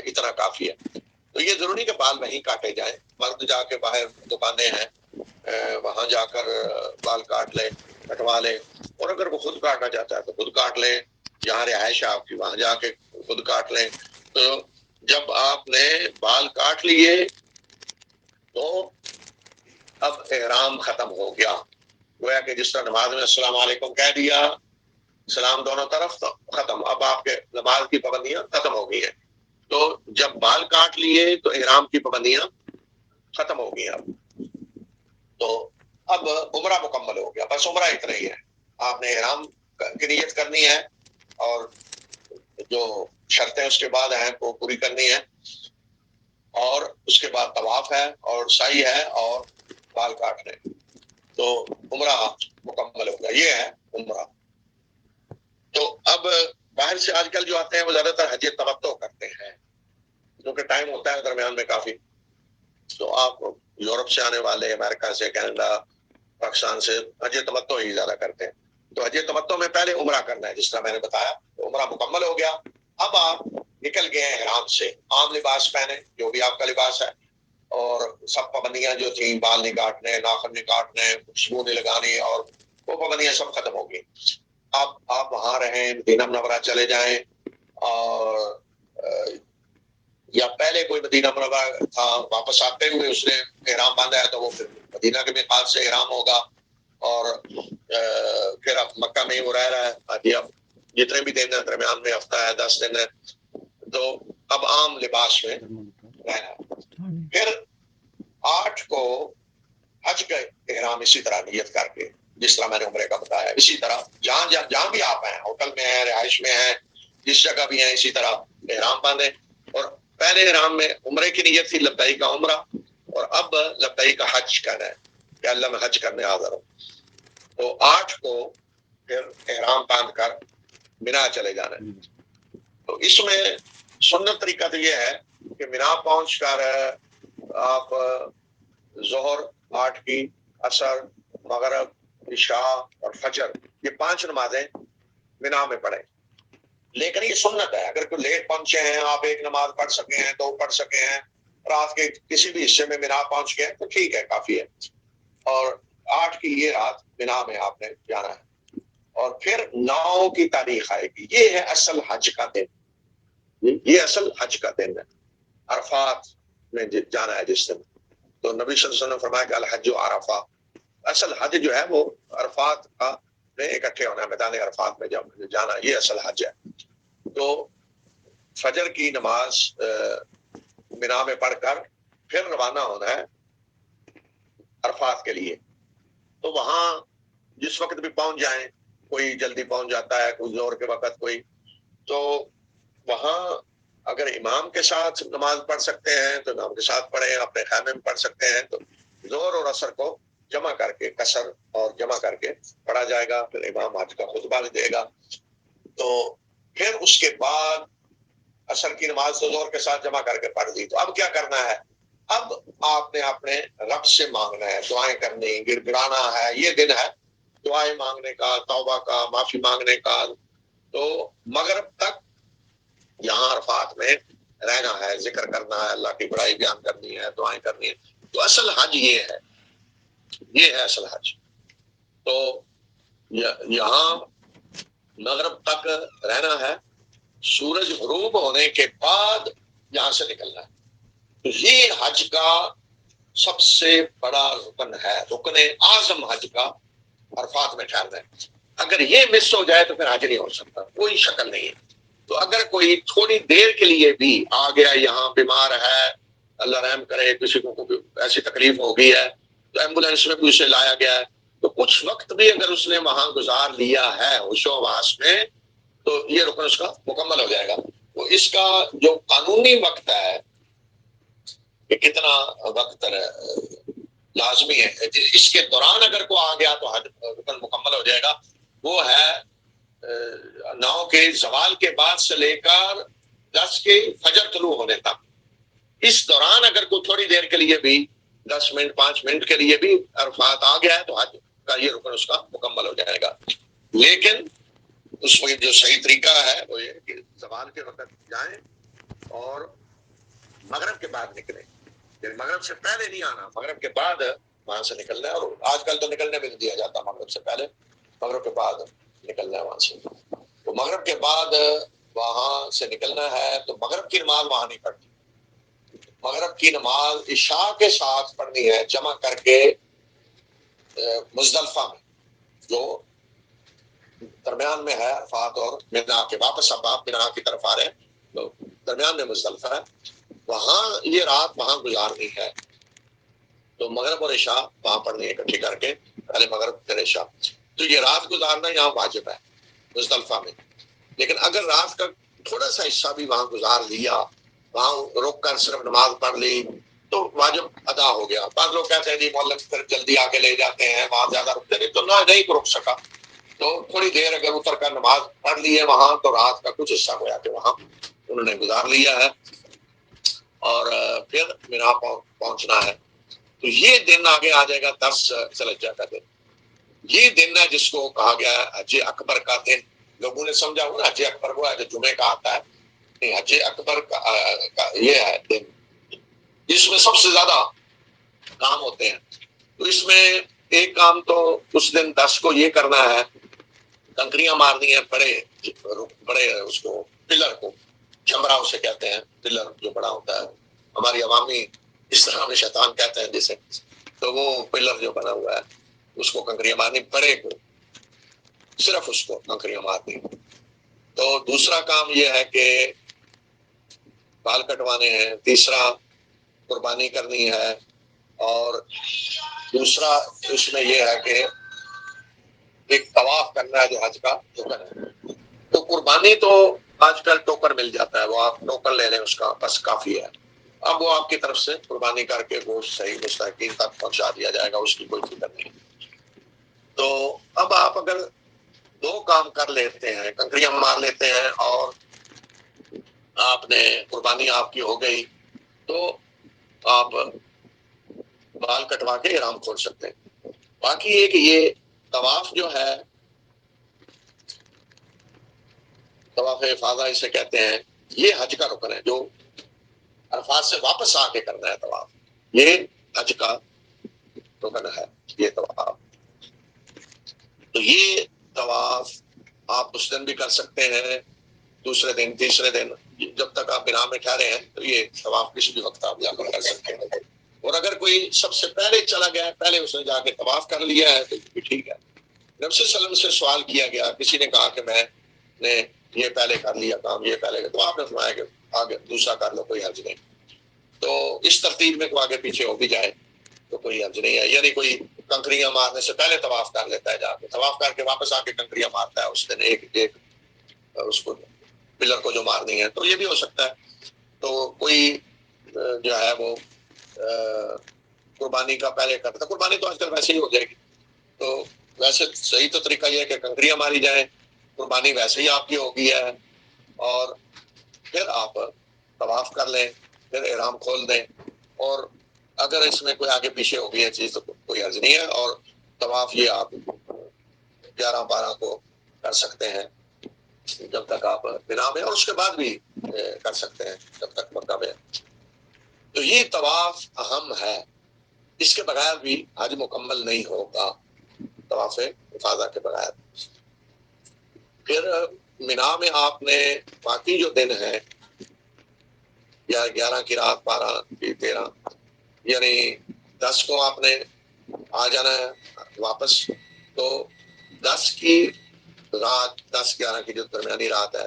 اتنا کافی ہے. تو یہ ضروری کہ بال نہیں کاٹے جائیں. مرد جا کے باہر دکانیں ہیں وہاں جا کر بال کاٹ لے، کٹوا لے، اور اگر وہ خود کاٹنا چاہتا ہے تو خود کاٹ لے. جہاں رہائش ہے آپ کی وہاں جا کے خود کاٹ لیں. تو جب آپ نے بال کاٹ لیے تو اب احرام ختم ہو گیا. گویا کہ جس طرح نماز میں السلام علیکم کہہ دیا، سلام دونوں طرف، تو ختم. اب آپ کے نماز کی پابندیاں ختم ہو گئی ہیں. تو جب بال کاٹ لیے تو احرام کی پابندیاں ختم ہو گئی. تو اب عمرہ مکمل ہو گیا، بس عمرہ اتنا ہی ہے. آپ نے احرام کی نیت کرنی ہے، اور جو شرطیں اس کے بعد ہیں وہ پوری کرنی ہے، اور اس کے بعد طواف ہے اور سعی ہے اور بال کاٹنے. تو عمرہ مکمل ہو گیا. یہ ہے عمرہ. تو اب باہر سے آج کل جو آتے ہیں وہ زیادہ تر حج تمتع کرتے ہیں، کیونکہ ٹائم ہوتا ہے درمیان میں کافی. تو آپ یورپ سے آنے والے، امریکہ سے، کینیڈا، پاکستان سے حج تمتع ہی زیادہ کرتے ہیں. تو حج تمتع میں پہلے عمرہ کرنا ہے، جس طرح میں نے بتایا. تو عمرہ مکمل ہو گیا. اب آپ نکل گئے ہیں احرام سے، عام لباس پہنے جو بھی آپ کا لباس ہے، اور سب پابندیاں جو تھیں، بال نہیں کاٹنے، ناخن نہیں کاٹنے، خوشبو نہیں لگانی، اور وہ پابندیاں سب ختم ہو گئی. آپ وہاں رہیں، مدینہ منورہ چلے جائیں، اور یا پہلے کوئی مدینہ منورہ تھا، واپس آتے ہوئے اس نے احرام باندھا ہے تو وہ پھر مدینہ کے میقات سے احرام ہوگا. اور پھر اب مکہ میں ہی وہ رہ رہا ہے. اب جتنے بھی دن ہیں درمیان میں ہفتہ ہے، 10 دن ہے، تو اب عام لباس میں رہنا. پھر 8 کو حج کا احرام اسی طرح نیت کر کے، جس طرح میں نے عمرے کا بتایا، اسی طرح جہاں بھی آپ ہیں، ہوٹل میں ہیں، رہائش میں ہیں، جس جگہ بھی ہیں، اسی طرح احرام باندھیں. اور پہلے احرام میں عمرے کی نیت تھی، لبیک کا عمرہ، اور اب لبیک کا حج کرنا ہے کہ اللہ میں حج کرنے حاضر ہوں. تو 8 کو پھر احرام باندھ کر مینا چلے جانا ہے. تو اس میں سنت طریقہ تو یہ ہے کہ مینا پہنچ کر آپ ظہر 8 کی، عصر، مغرب، عشاء اور فجر، یہ 5 نمازیں مینا میں پڑھیں. لیکن یہ سنت ہے، اگر کوئی لیٹ پہنچے ہیں، آپ ایک نماز پڑھ سکے ہیں، 2 پڑھ سکے ہیں، رات کے کسی بھی حصے میں مینا پہنچ گئے تو ٹھیک ہے، کافی ہے. اور 8 کی یہ رات مینا میں آپ نے جانا ہے. اور پھر 9 کی تاریخ آئے گی، یہ ہے اصل حج کا دن. یہ اصل حج کا دن ہے، عرفات میں جانا ہے جس دن. تو نبی صلی اللہ علیہ وسلم نے فرمایا کہ الحج عرفہ، اصل حج جو ہے وہ عرفات کا میں اکٹھے ہونا ہے، میدان عرفات میں جانا، یہ اصل حج ہے. تو فجر کی نماز مینا میں پڑھ کر پھر روانہ ہونا ہے عرفات کے لیے. تو وہاں جس وقت بھی پہنچ جائیں، کوئی جلدی پہنچ جاتا ہے، کوئی زور کے وقت، کوئی تو وہاں اگر امام کے ساتھ نماز پڑھ سکتے ہیں تو امام کے ساتھ پڑھیں، اپنے خیمے میں پڑھ سکتے ہیں تو زور اور عصر کو جمع کر کے، قصر اور جمع کر کے پڑھا جائے گا. پھر امام حج کا خطبہ بھی دے گا. تو پھر اس کے بعد عصر کی نماز تو زور کے ساتھ جمع کر کے پڑھ دی. تو اب کیا کرنا ہے؟ اب آپ نے اپنے رب سے مانگنا ہے، دعائیں کرنی، گر گرانا ہے. یہ دن ہے دعائیں مانگنے کا، توبہ کا، معافی مانگنے کا. تو مغرب تک یہاں عرفات میں رہنا ہے، ذکر کرنا ہے، اللہ کی بڑائی بیان کرنی ہے، دعائیں کرنی ہے. تو اصل حج یہ ہے، یہ ہے اصل حج. تو یہاں مغرب تک رہنا ہے، سورج غروب ہونے کے بعد یہاں سے نکلنا ہے. تو یہ حج کا سب سے بڑا رکن ہے، رکن اعظم حج کا عرفات میں ٹھہرنا ہے. اگر یہ مس ہو جائے تو پھر حج نہیں ہو سکتا، کوئی شکل نہیں ہے. تو اگر کوئی تھوڑی دیر کے لیے بھی آ گیا، یہاں بیمار ہے، اللہ رحم کرے، کسی کو ایسی تکلیف ہو گئی ہے تو ایمبولینس میں بھی اسے لایا گیا ہے، تو کچھ وقت بھی اگر اس نے وہاں گزار لیا ہے ہوش و حواس میں، تو یہ رکن اس کا مکمل ہو جائے گا. تو اس کا جو قانونی وقت ہے کہ کتنا وقت لازمی ہے، اس کے دوران اگر کوئی آ گیا تو حج رکن مکمل ہو جائے گا. وہ ہے 9 کے زوال کے بعد سے لے کر 10 کے فجر طلوع ہونے تک. اس دوران اگر کوئی تھوڑی دیر کے لیے بھی 10 منٹ 5 منٹ کے لیے بھی عرفات آ گیا ہے تو حج کا یہ رکن اس کا مکمل ہو جائے گا. لیکن اس میں جو صحیح طریقہ ہے وہ یہ کہ زوال کے وقت جائیں اور مغرب کے بعد نکلیں. یعنی مغرب سے پہلے نہیں آنا، مغرب کے بعد وہاں سے نکلنا ہے. اور آج کل تو نکلنے بھی نہیں دیا جاتا مغرب سے پہلے، مغرب کے بعد نکلنا ہے وہاں سے. تو مغرب کے بعد وہاں سے نکلنا ہے. تو مغرب کی نماز وہاں نہیں پڑھنی، مغرب کی نماز عشاء کے ساتھ پڑھنی ہے، جمع کر کے مزدلفہ میں، جو درمیان میں ہے عرفات اور مینا کے. واپس اب آپ مینا کی طرف آ رہے ہیں تو درمیان میں مزدلفہ ہے، وہاں یہ رات وہاں گزارنی ہے. تو مغرب اور عشاء وہاں پڑھنی ہے اکٹھی کر کے، پہلے مغرب پھر عشاء. تو یہ رات گزارنا یہاں واجب ہے مزدلفہ میں. لیکن اگر رات کا تھوڑا سا حصہ بھی وہاں گزار لیا، وہاں رک کر صرف نماز پڑھ لی، تو واجب ادا ہو گیا. بعض لوگ کہتے ہیں جی مولک پھر جلدی آگے لے جاتے ہیں، وہاں زیادہ رکتے نہیں، تو نہیں رک سکا تو تھوڑی دیر اگر اتر کر نماز پڑھ لی ہے وہاں، تو رات کا کچھ حصہ گویا کہ وہاں انہوں نے گزار لیا ہے اور پھر مینا پہنچنا ہے. تو یہ دن آگے آ جائے گا 10 ذوالحجہ کا دن. یہ دن ہے جس کو کہا گیا ہے حج اکبر کا دن. لوگوں نے سمجھا ہو نا حج اکبر وہ ہے جو جمعے کا آتا ہے، نہیں، حج اکبر کا یہ ہے دن جس میں سب سے زیادہ کام ہوتے ہیں. تو اس میں ایک کام تو اس دن 10 کو یہ کرنا ہے، کنکریاں مارنی ہے بڑے اس کو پلر کو، چمرا اسے کہتے ہیں، پلر جو بڑا ہوتا ہے، ہماری عوامی اس طرح میں شیطان کہتے ہیں جسے. تو وہ پلر جو بنا ہوا ہے اس کو کنکریاں مارنی، بڑے کو صرف اس کو کنکریاں مارنی. تو دوسرا کام یہ ہے کہ بال کٹوانے ہیں، تیسرا قربانی کرنی ہے، اور دوسرا اس میں یہ ہے کہ ایک طواف کرنا ہے جو حج کا ٹوکن ہے۔ تو قربانی تو آج کل ٹوکن مل جاتا ہے، وہ آپ ٹوکن لے لیں اس کا بس کافی ہے۔ اب وہ آپ کی طرف سے قربانی کر کے گوشت صحیح مستحقین تک پہنچا دیا جائے گا، اس کی کوئی فکر نہیں۔ تو اب آپ اگر دو کام کر لیتے ہیں، کنکریاں مار لیتے ہیں اور آپ نے قربانی آپ کی ہو گئی، تو آپ بال کٹوا کے احرام کھول سکتے ہیں۔ باقی یہ کہ یہ طواف جو ہے، طواف افاضہ اسے کہتے ہیں، یہ حج کا رکن ہے جو عرفات سے واپس آ کے کرنا ہے طواف، یہ حج کا رکن ہے یہ طواف۔ تو یہ طواف آپ اس دن بھی کر سکتے ہیں، دوسرے دن، تیسرے دن، جب تک آپ بنا میں ٹھہرے ہیں تو یہ طواف کسی بھی وقت آپ جا کر کر سکتے ہیں۔ اور اگر کوئی سب سے پہلے چلا گیا ہے، پہلے اس نے جا کے طواف کر لیا ہے تو بھی ٹھیک ہے۔ نبی صلی اللہ علیہ وسلم سے سوال کیا گیا، کسی نے کہا کہ میں نے یہ پہلے کر لیا کام، یہ پہلے، تو آپ نے فرمایا کہ آگے دوسرا کر لو، کوئی حرج نہیں۔ تو اس ترتیب میں کوئی آگے پیچھے ہو بھی جائے تو کوئی حرج نہیں ہے۔ یعنی کوئی کنکریاں مارنے سے پہلے طواف کر لیتا ہے، جا کے طواف کر کے واپس آ کے کنکریاں مارتا ہے اس دن ایک اس کو پلر کو جو مارنی ہے، تو یہ بھی ہو سکتا ہے۔ تو کوئی جو ہے وہ قربانی کا پہلے کرتا ہے، قربانی تو آج کل ویسے ہی ہو جائے گی، تو ویسے صحیح تو طریقہ یہ ہے کہ کنکریاں ماری جائیں، قربانی ویسے ہی آپ کی ہوگی ہے، اور پھر آپ طواف کر لیں، پھر احرام کھول دیں، اور اگر اس میں کوئی آگے پیچھے ہو گئی ہے چیز تو کوئی حرج نہیں ہے۔ اور طواف یہ آپ 11-12 کو کر سکتے ہیں جب تک آپ بنا میں، اور اس کے بعد بھی کر سکتے ہیں جب تک مکہ میں۔ تو یہ طواف اہم ہے، اس کے بغیر بھی حج مکمل نہیں ہوگا، طواف افاضہ کے بغیر۔ پھر مینا میں آپ نے باقی جو دن ہیں، یا 11 کی رات، 12 کی 13، یعنی 10 کو آپ نے آ جانا ہے واپس، تو 10 کی رات، 10-11 کی جو درمیانی رات ہے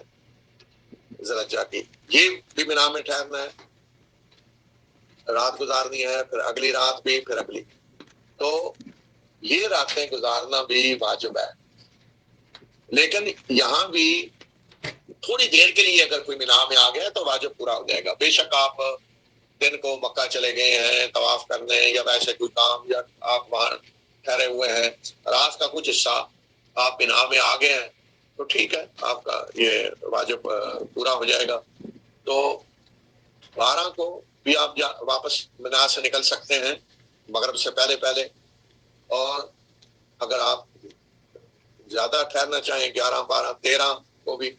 ذی الحجہ کی، یہ بھی مینا میں ٹھہرنا ہے، رات گزارنی ہے، پھر اگلی رات بھی، پھر اگلی۔ تو یہ راتیں گزارنا بھی واجب ہے، لیکن یہاں بھی تھوڑی دیر کے لیے اگر کوئی مینا میں آ گیا تو واجب پورا ہو جائے گا۔ بے شک آپ دن کو مکہ چلے گئے ہیں طواف کرنے، یا ویسے کوئی کام، یا آپ وہاں ٹھہرے ہوئے ہیں، رات کا کچھ حصہ آپ مینا میں آ گئے ہیں، تو ٹھیک ہے، آپ کا یہ واجب پورا ہو جائے گا۔ تو 12 کو بھی آپ واپس مینا سے نکل سکتے ہیں مغرب سے پہلے پہلے، اور اگر آپ زیادہ ٹھہرنا چاہیں 11-12-13 کو بھی،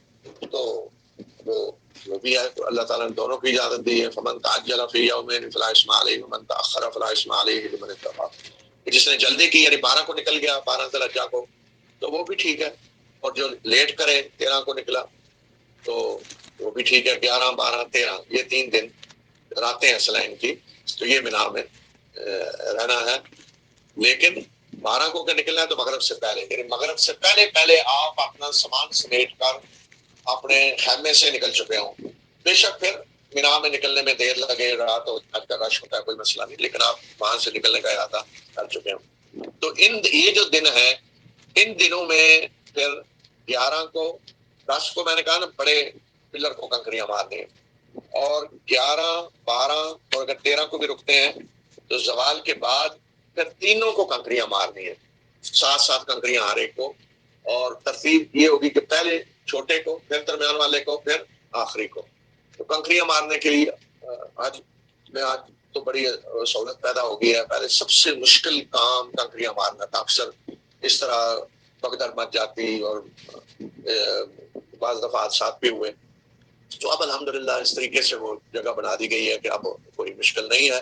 تو وہ بھی ہے، تو اللہ تعالیٰ نے دونوں کی اجازت دی ہے۔ فمن تعجل فی یومین فلا اثم علیہ ومن تأخر فلا اثم علیہ لمن اتقی، جس نے جلدی کی یعنی 12 کو نکل گیا، 12 ذی الحجہ کو، تو وہ بھی ٹھیک ہے، اور جو لیٹ کرے 13 کو نکلا تو وہ بھی ٹھیک ہے۔ 11-12-13 یہ 3 دن راتیں ہیں سلائن کی، تو یہ مینا میں رہنا ہے۔ لیکن 12 کو نکلنا ہے تو مغرب سے پہلے، یعنی مغرب سے پہلے پہلے آپ اپنا سامان سمیٹ کر اپنے خیمے سے نکل چکے ہوں۔ بے شک پھر مینا میں نکلنے میں دیر لگے، رات ہو، حج کا رش ہوتا ہے، کوئی مسئلہ نہیں، لیکن آپ وہاں سے نکلنے کا ارادہ کر چکے ہوں۔ تو یہ جو دن ہے، ان دنوں میں پھر 11 کو، 10 کو میں نے کہا نا بڑے پلر کو کنکریاں مارنی ہیں، اور 11-12 اور اگر 13 کو بھی رکتے ہیں تو زوال کے بعد پھر تینوں کو کنکریاں مارنی ہے، 7 کنکریاں ہر ایک کو، اور ترتیب یہ ہوگی کہ پہلے چھوٹے کو، پھر درمیان والے کو، پھر آخری کو۔ تو کنکریاں مارنے کے لیے آج تو بڑی سہولت پیدا ہو گئی ہے، پہلے سب سے مشکل کام کنکریاں مارنا تھا، اکثر اس طرح بگدڑ مچ جاتی اور بعض دفعہ حادثات بھی ہوئے۔ تو اب الحمدللہ اس طریقے سے وہ جگہ بنا دی گئی ہے کہ اب کوئی مشکل نہیں ہے۔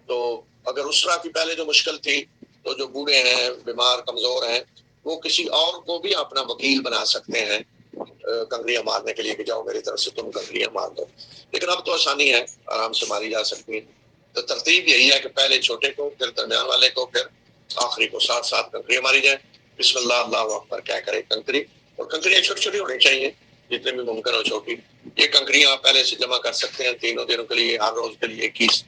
تو اگر اس طرح کی پہلے جو مشکل تھی، تو جو بوڑھے ہیں، بیمار، کمزور ہیں، وہ کسی اور کو بھی اپنا وکیل بنا سکتے ہیں کنکریاں مارنے کے لیے کہ جاؤ میری طرف سے تم کنکریاں مار دو۔ لیکن اب تو آسانی ہے، آرام سے ماری جا سکتی ہیں۔ تو ترتیب یہی ہے کہ پہلے چھوٹے کو، پھر درمیان والے کو، پھر آخری کو 7 کنکریاں ماری جائیں۔ بسم اللہ اللہ اکبر کیا کرے کنکری، اور کنکریاں چھوٹی چھوٹی ہونی چاہیے، جتنے بھی ممکن ہو چھوٹی. یہ کنکریاں آپ پہلے سے جمع کر سکتے ہیں 3 دنوں کے لیے, ہر روز کے لیے 21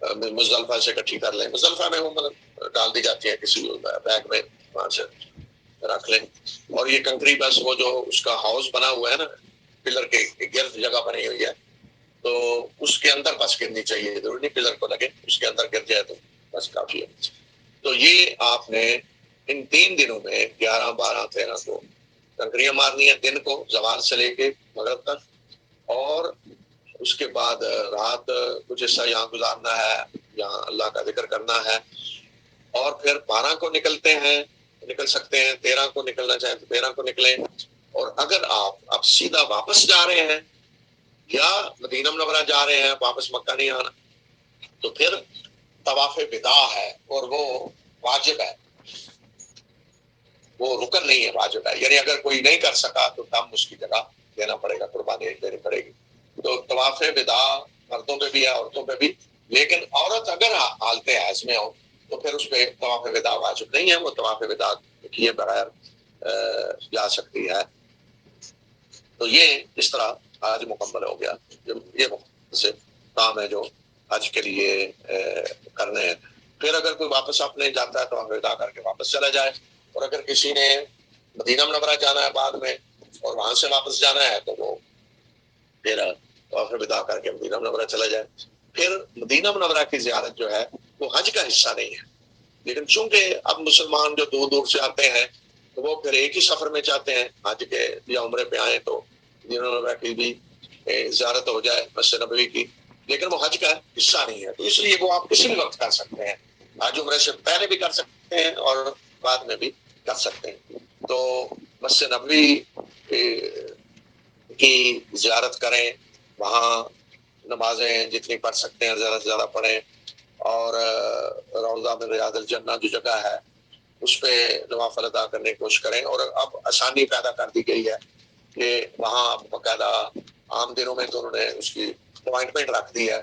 مزدلفہ سے اکٹھی کر لیں. مزدلفہ میں وہ ڈال دی جاتی ہے کسی بیگ میں, وہاں سے رکھ لیں. اور یہ کنکری بس وہ جو اس کا ہاؤس بنا ہوا ہے نا, پلر کے گرد جگہ بنی ہوئی ہے, تو اس کے اندر بس گرنی چاہیے, ضروری نہیں پلر کو لگے, اس کے اندر گر جائے تو بس کافی ہے. تو یہ آپ نے ان 3 دنوں میں 11, 12, 13 کو کنکریاں مارنی ہے, دن کو زوال سے لے کے مغرب تک, اور اس کے بعد رات کچھ حصہ یہاں گزارنا ہے, یہاں اللہ کا ذکر کرنا ہے, اور پھر 12 کو نکلتے ہیں, نکل سکتے ہیں, 13 کو نکلنا چاہیں تو 13 کو نکلیں. اور اگر آپ اب سیدھا واپس جا رہے ہیں یا مدینہ منورہ جا رہے ہیں, واپس مکہ نہیں آنا, تو پھر طواف وداع ہے, اور وہ واجب ہے, وہ رکن نہیں ہے, واجب ہے. یعنی اگر کوئی نہیں کر سکا تو تم اس کی جگہ دینا پڑے گا, قربانی دینی پڑے گی. تو طواف وداع مردوں پہ بھی ہے, عورتوں پہ بھی, لیکن عورت اگر حالت حیض میں ہو تو پھر اس پہ طواف وداع واجب نہیں ہے, وہ طواف وداع کیے بغیر جا سکتی ہے. تو یہ اس طرح آج مکمل ہو گیا. یہ مختصر کام ہے جو حج کے لیے کرنے ہیں. پھر اگر کوئی واپس اپنے جاتا ہے تو وداع کر کے واپس چلا جائے, اور اگر کسی نے مدینہ منورہ جانا ہے بعد میں اور وہاں سے واپس جانا ہے تو وہ پھر طواف وداع کر کے مدینہ منورہ چلا جائے. پھر مدینہ منورہ کی زیارت جو ہے وہ حج کا حصہ نہیں ہے, لیکن چونکہ اب مسلمان جو دور دور سے آتے ہیں تو وہ پھر ایک ہی سفر میں چاہتے ہیں حج کے یا عمرے پہ آئیں تو مدینہ منورہ کی بھی زیارت ہو جائے, مسجد نبوی کی, لیکن وہ حج کا حصہ نہیں ہے. تو اس لیے وہ آپ کسی بھی وقت کر سکتے ہیں, حج عمرے سے پہلے بھی کر سکتے ہیں اور بعد میں بھی کر سکتے ہیں. تو مسجد نبوی کی زیارت کریں, وہاں نمازیں جتنی پڑھ سکتے ہیں زیادہ سے زیادہ پڑھیں, اور روضہ من ریاض الجنہ جو جگہ ہے اس پہ نوافل ادا کرنے کی کوشش کریں. اور اب آسانی پیدا کر دی گئی ہے کہ وہاں باقاعدہ عام دنوں میں تو انہوں نے اس کی اپوائنٹمنٹ رکھ دی ہے,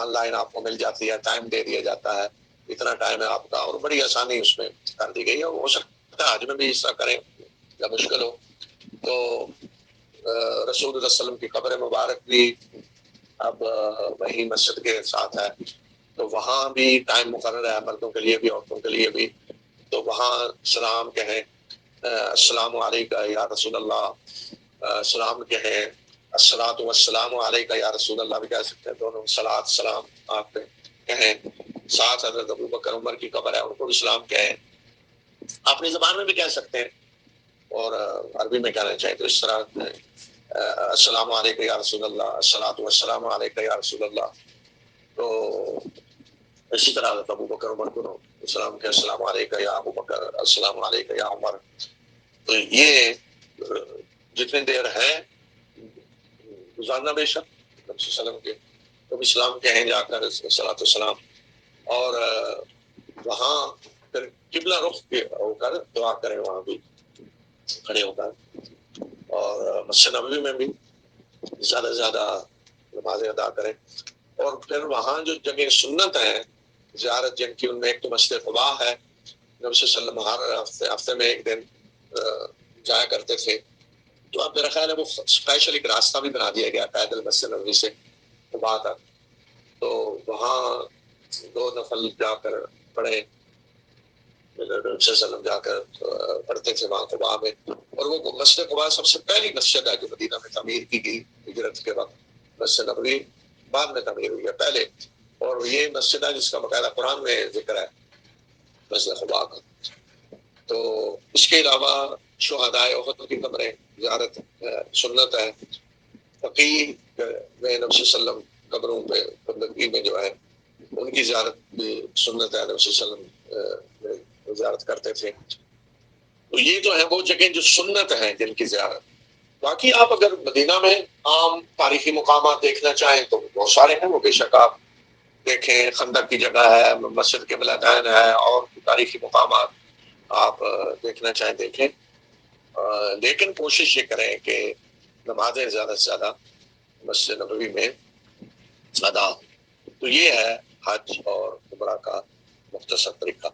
آن لائن آپ کو مل جاتی ہے, ٹائم دے دیا جاتا ہے, اتنا ٹائم ہے آپ کا, اور بڑی آسانی اس میں کر دی گئی ہے. ہو سکتا ہے حج میں بھی اس طرح کریں یا مشکل ہو تو رسول اللہ صلی اللہ علیہ وسلم کی قبر مبارک بھی اب وہی مسجد کے ساتھ ہے, تو وہاں بھی ٹائم مقرر ہے مردوں کے لیے بھی عورتوں کے لیے بھی. تو وہاں سلام کہیں, السلام علیکم یا رسول اللہ, سلام کہیں, الصلاۃ والسلام علیکم یا رسول اللہ بھی کہہ سکتے ہیں, دونوں صلاۃ سلام آپ پہ کہیں. ساتھ حضرت ابو بکر عمر کی قبر ہے, ان کو بھی سلام کہیں, اپنی زبان میں بھی کہہ سکتے ہیں اور عربی میں کہنا چاہیں تو اس طرح السلام علیکم یا رسول اللہ, الصلاۃ والسلام علیکم یا رسول اللہ. تو اسی طرح حضرت ابو بکر عمر کو السلام کہ السلام علیکم یا ابو بکر, السلام علیکم یا عمر. تو یہ جتنی دیر ہے گزارنا بے شک نبی صلی اللہ علیہ وسلم کے تو بھی سلام کہیں جا کر صلاۃ والسلام, اور وہاں پھر قبلہ رخ ہو کر دعا کریں, وہاں بھی کھڑے ہو کر, اور مسجد نبوی میں بھی زیادہ سے زیادہ نمازیں ادا کریں. اور پھر وہاں جو جگہ سنت ہیں زیارت جن کی, ان میں ایک تو مسجد قباء ہے, نبی صلی اللہ علیہ وسلم ہر ہفتے میں ایک دن جایا کرتے تھے. تو اب میرا خیال ہے وہ اسپیشل ایک راستہ بھی بنا دیا گیا پیدل مسجد نبوی سے قباء تک, تو وہاں 2 نفل جا کر پڑھے, نبی صلی اللہ علیہ وسلم جا کر پڑھتے تھے وہاں قباء میں. اور وہ مسجد قباء سب سے پہلی مسجد ہے جو مدینہ میں تعمیر کی گئی ہجرت کے وقت. مسجد نبوی بعد میں تعمیر ہوئی ہے پہلے, اور یہ مسجد ہے جس کا باقاعدہ قرآن میں ذکر ہے مسجد قباء کا. تو اس کے علاوہ شہدائے احد کی قبریں زیارت سنت ہے. فقیہ میں نبی صلی اللہ علیہ وسلم قبروں پہ بندگی میں جو ہے ان کی زیارت بھی سنت ہے, نبی صلی اللہ علیہ وسلم زیارت کرتے تھے. تو یہ جو ہے وہ جگہ جو سنت ہیں جن کی زیارت. باقی آپ اگر مدینہ میں عام تاریخی مقامات دیکھنا چاہیں تو بہت سارے ہیں, وہ بے شک آپ دیکھیں, خندق کی جگہ ہے, مسجد قبلتین ہے, اور تاریخی مقامات آپ دیکھنا چاہیں دیکھیں, لیکن کوشش یہ کریں کہ نمازیں زیادہ سے زیادہ مسجد نبوی میں ادا ہو. تو یہ ہے حج اور عمرہ کا مختصر طریقہ.